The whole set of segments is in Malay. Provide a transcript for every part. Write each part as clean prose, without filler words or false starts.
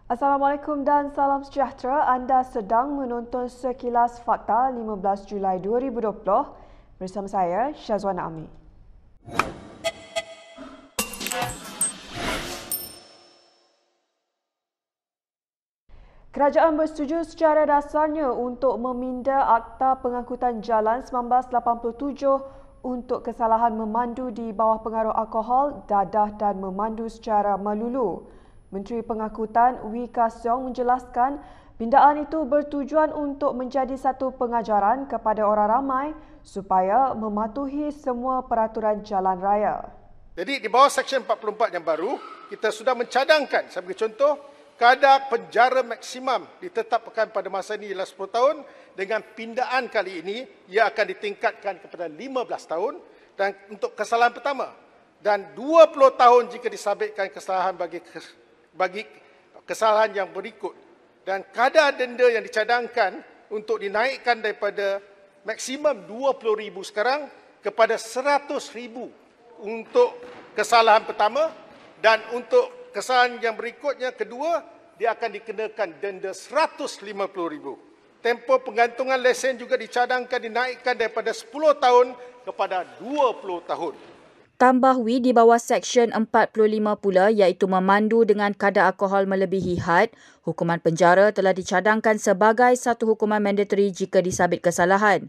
Assalamualaikum dan salam sejahtera. Anda sedang menonton Sekilas Fakta 15 Julai 2020 bersama saya, Syazwana Ami. Kerajaan bersetuju secara dasarnya untuk meminda Akta Pengangkutan Jalan 1987 untuk kesalahan memandu di bawah pengaruh alkohol, dadah dan memandu secara melulu. Menteri Pengangkutan Wee Ka Siong menjelaskan pindaan itu bertujuan untuk menjadi satu pengajaran kepada orang ramai supaya mematuhi semua peraturan jalan raya. Jadi di bawah Seksyen 44 yang baru, kita sudah mencadangkan sebagai contoh, kadar penjara maksimum ditetapkan pada masa ini ialah 10 tahun, dengan pindaan kali ini ia akan ditingkatkan kepada 15 tahun dan untuk kesalahan pertama, dan 20 tahun jika disabitkan kesalahan bagi kesalahan yang berikut. Dan kadar denda yang dicadangkan untuk dinaikkan daripada maksimum 20,000 sekarang kepada 100,000 untuk kesalahan pertama, dan untuk kesalahan yang berikutnya kedua, dia akan dikenakan denda 150,000. Tempoh penggantungan lesen juga dicadangkan dinaikkan daripada 10 tahun kepada 20 tahun. Tambah Wee di bawah Seksyen 45 pula, iaitu memandu dengan kadar alkohol melebihi had, hukuman penjara telah dicadangkan sebagai satu hukuman mandatari jika disabit kesalahan.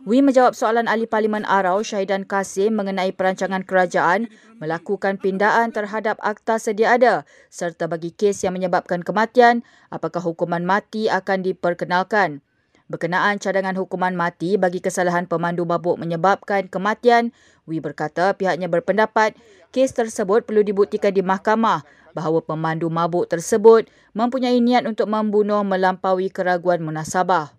Wee menjawab soalan Ahli Parlimen Arau Syahidan Kasim mengenai perancangan kerajaan melakukan pindaan terhadap akta sedia ada serta bagi kes yang menyebabkan kematian, apakah hukuman mati akan diperkenalkan. Berkenaan cadangan hukuman mati bagi kesalahan pemandu mabuk menyebabkan kematian, Wee berkata pihaknya berpendapat kes tersebut perlu dibuktikan di mahkamah bahawa pemandu mabuk tersebut mempunyai niat untuk membunuh melampaui keraguan munasabah.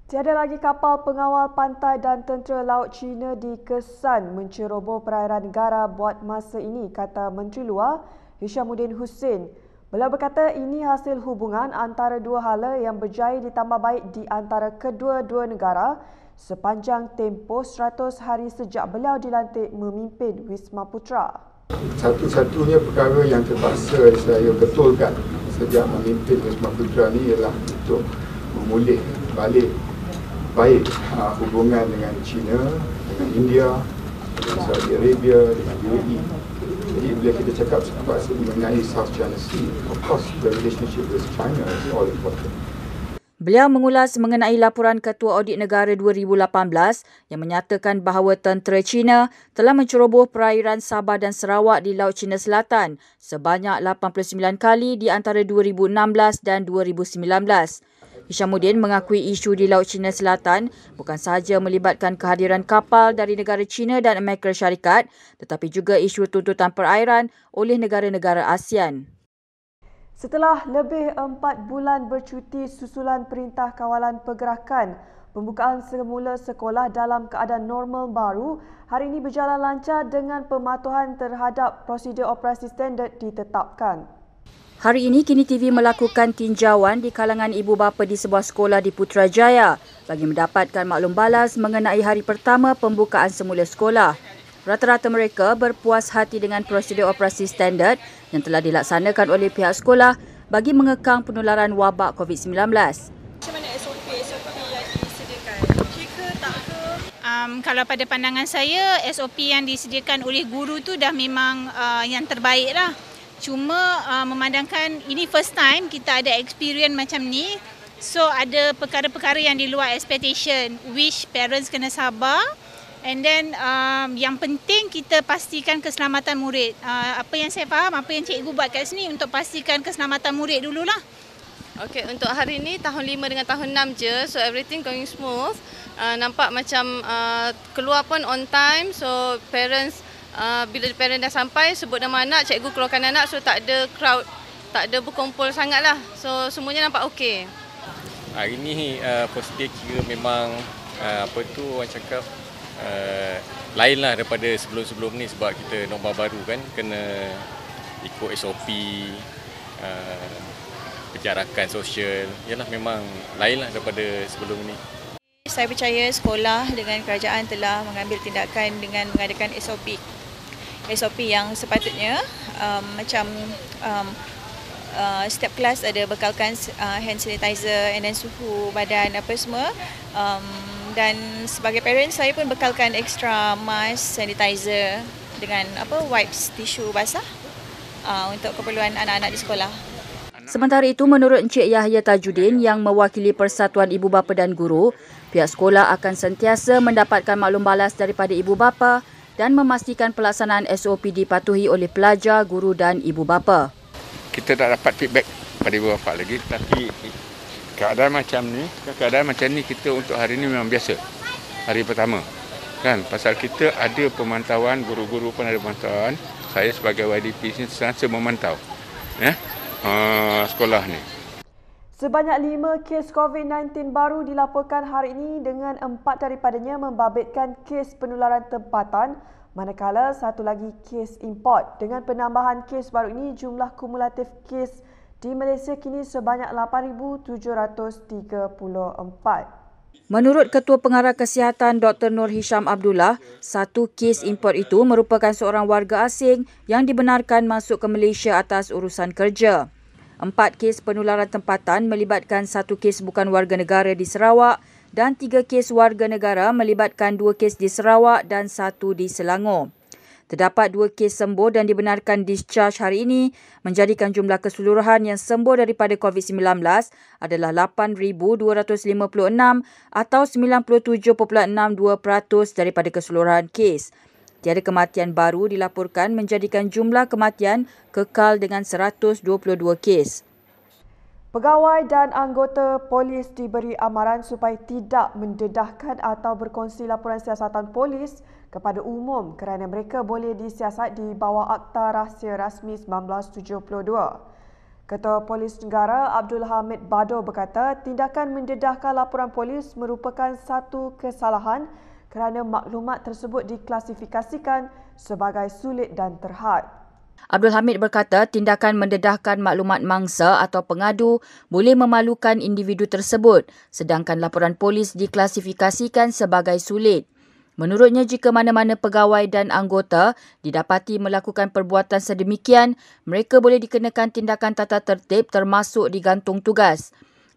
Tiada lagi kapal pengawal pantai dan tentera laut China dikesan menceroboh perairan negara buat masa ini, kata Menteri Luar Hishamuddin Hussein. Beliau berkata ini hasil hubungan antara dua hala yang berjaya ditambah baik di antara kedua-dua negara sepanjang tempoh 100 hari sejak beliau dilantik memimpin Wisma Putra. Satu-satunya perkara yang terpaksa saya betulkan sejak memimpin Wisma Putra ni ialah untuk memulih balik baik hubungan dengan China, dengan India, dengan Saudi Arabia, dengan UAE. Jadi bila kita cakap mengenai South China Sea, of course the relationship with China is all important. Beliau mengulas mengenai laporan Ketua Audit Negara 2018 yang menyatakan bahawa tentera China telah menceroboh perairan Sabah dan Sarawak di Laut China Selatan sebanyak 89 kali di antara 2016 dan 2019. Hishamuddin mengakui isu di Laut China Selatan bukan sahaja melibatkan kehadiran kapal dari negara China dan Amerika Syarikat, tetapi juga isu tuntutan perairan oleh negara-negara ASEAN. Setelah lebih 4 bulan bercuti susulan Perintah Kawalan Pergerakan, pembukaan semula sekolah dalam keadaan normal baru hari ini berjalan lancar dengan pematuhan terhadap prosedur operasi standard ditetapkan. Hari ini Kini TV melakukan tinjauan di kalangan ibu bapa di sebuah sekolah di Putrajaya bagi mendapatkan maklum balas mengenai hari pertama pembukaan semula sekolah. Rata-rata mereka berpuas hati dengan prosedur operasi standard yang telah dilaksanakan oleh pihak sekolah bagi mengekang penularan wabak COVID-19. Macam mana SOP yang disediakan? Okey ke tak ke? Kalau pada pandangan saya, SOP yang disediakan oleh guru tu dah memang yang terbaik lah. Cuma memandangkan ini first time kita ada experience macam ni. So ada perkara-perkara yang di luar expectation, which parents kena sabar. And then yang penting kita pastikan keselamatan murid. Apa yang saya faham, apa yang cikgu buat kat sini untuk pastikan keselamatan murid dululah. Okay, untuk hari ini tahun 5 dengan tahun 6 je, so everything going smooth. Nampak macam keluar pun on time, so parents bila parent dah sampai sebut nama anak, cikgu keluarkan anak, so tak ada crowd, tak ada berkumpul sangatlah. So semuanya nampak okey. Hari ni prosedur kira memang orang cakap lainlah daripada sebelum-sebelum ni sebab kita norma baru kan, kena ikut SOP, penjarakan sosial. Yalah memang lainlah daripada sebelum ni. Saya percaya sekolah dengan kerajaan telah mengambil tindakan dengan mengadakan SOP yang sepatutnya macam setiap kelas ada bekalkan hand sanitizer and then suhu badan apa semua. Dan sebagai parents saya pun bekalkan extra mask, sanitizer dengan wipes, tisu basah untuk keperluan anak-anak di sekolah. Sementara itu, menurut Encik Yahya Tajuddin yang mewakili Persatuan Ibu Bapa dan Guru, pihak sekolah akan sentiasa mendapatkan maklum balas daripada ibu bapa dan memastikan pelaksanaan SOP dipatuhi oleh pelajar, guru dan ibu bapa. Kita tak dapat feedback pada ibu bapa lagi, tapi keadaan macam ni kita untuk hari ni memang biasa. Hari pertama. Kan, pasal kita ada pemantauan, guru-guru pun ada pemantauan. Saya sebagai YDP ni sentiasa memantau sekolah ni. Sebanyak 5 kes COVID-19 baru dilaporkan hari ini dengan 4 daripadanya membabitkan kes penularan tempatan, manakala satu lagi kes import. Dengan penambahan kes baru ini, jumlah kumulatif kes di Malaysia kini sebanyak 8,734. Menurut Ketua Pengarah Kesihatan Dr. Nur Hisham Abdullah, satu kes import itu merupakan seorang warga asing yang dibenarkan masuk ke Malaysia atas urusan kerja. 4 kes penularan tempatan melibatkan 1 kes bukan warga negara di Sarawak dan 3 kes warga negara melibatkan 2 kes di Sarawak dan 1 di Selangor. Terdapat 2 kes sembuh dan dibenarkan discharge hari ini, menjadikan jumlah keseluruhan yang sembuh daripada COVID-19 adalah 8,256 atau 97.62% daripada keseluruhan kes. Tiada kematian baru dilaporkan, menjadikan jumlah kematian kekal dengan 122 kes. Pegawai dan anggota polis diberi amaran supaya tidak mendedahkan atau berkongsi laporan siasatan polis kepada umum kerana mereka boleh disiasat di bawah Akta Rahsia Rasmi 1972. Ketua Polis Negara Abdul Hamid Bado berkata tindakan mendedahkan laporan polis merupakan satu kesalahan kerana maklumat tersebut diklasifikasikan sebagai sulit dan terhad. Abdul Hamid berkata tindakan mendedahkan maklumat mangsa atau pengadu boleh memalukan individu tersebut, sedangkan laporan polis diklasifikasikan sebagai sulit. Menurutnya, jika mana-mana pegawai dan anggota didapati melakukan perbuatan sedemikian, mereka boleh dikenakan tindakan tata tertib termasuk digantung tugas.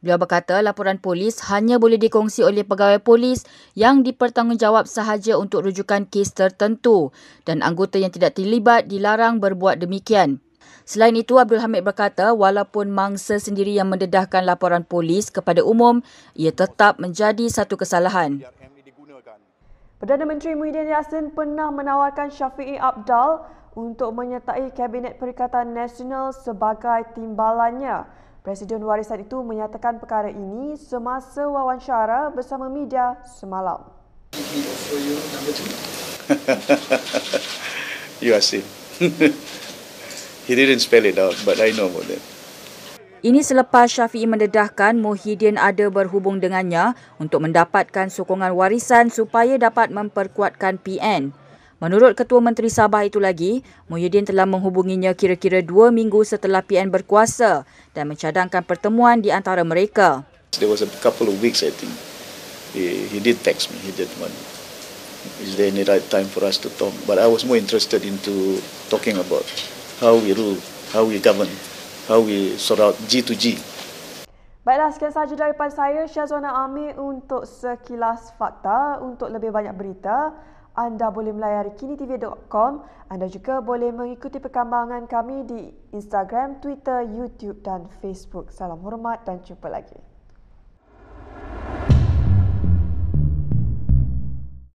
Beliau berkata laporan polis hanya boleh dikongsi oleh pegawai polis yang dipertanggungjawab sahaja untuk rujukan kes tertentu dan anggota yang tidak terlibat dilarang berbuat demikian. Selain itu, Abdul Hamid berkata walaupun mangsa sendiri yang mendedahkan laporan polis kepada umum, ia tetap menjadi satu kesalahan. Perdana Menteri Muhyiddin Yassin pernah menawarkan Syafiee Apdal untuk menyertai Kabinet Perikatan Nasional sebagai timbalannya. Presiden warisan itu menyatakan perkara ini semasa wawancara bersama media semalam. You ask him. He didn't spell it out, but I know about that. Ini selepas Syafiee mendedahkan Muhyiddin ada berhubung dengannya untuk mendapatkan sokongan warisan supaya dapat memperkuatkan PN. Menurut Ketua Menteri Sabah itu lagi, Muhyiddin telah menghubunginya kira-kira 2 minggu setelah PN berkuasa dan mencadangkan pertemuan di antara mereka. There was a couple of weeks, I think. He did text me. He did one. Is there any right time for us to talk? But I was more interested into talking about how we rule, how we govern, how we sort out G2G. Baiklah, sekian sahaja daripada saya, Syazwana Amir untuk Sekilas Fakta. Untuk lebih banyak berita, anda boleh melayari kinitv.com. Anda juga boleh mengikuti perkembangan kami di Instagram, Twitter, YouTube dan Facebook. Salam hormat dan jumpa lagi.